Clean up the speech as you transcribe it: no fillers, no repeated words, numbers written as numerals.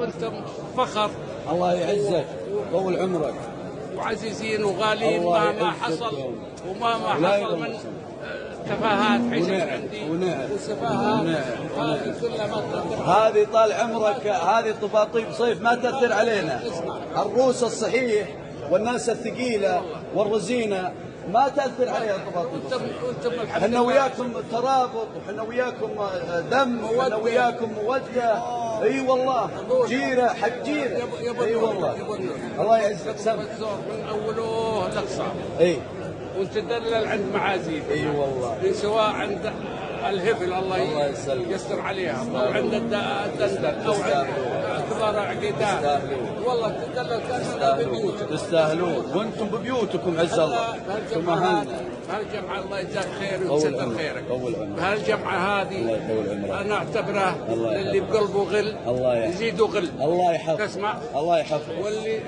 وانتم فخر. الله يعزك، طول عمرك، وعزيزين وغاليين مهما حصل ومهما حصل من تفاهات حيث عندي وسفاهات هذه كلها ما تأثر. هذه طال عمرك، هذه طباطيب صيف ما تأثر علينا. الروس الصحيح والناس الثقيلة والرزينة ما تأثر عليها الطباطيب. احنا وياكم ترابط، وحنا وياكم دم، وحنا وياكم مودة. اي والله، جيرة حق جيرة. اي والله، الله يعزك. سم من اوله لاقصاه. اي وتدلل عند معازيم. اي والله، سواء عند الهبل الله يستر عليها، او عند الدندل، او عند كبار عقيدات. والله تدلل كاننا ببيوتكم. تستاهلون، وانتم ببيوتكم عز الله. بهالجمعة الله يجزاك خير ويسدد خيرك. بهالجمعة هذه انا اعتبره اللي بقلبه غل يزيده غل. الله يحفظك. تسمع؟ الله يحفظك. واللي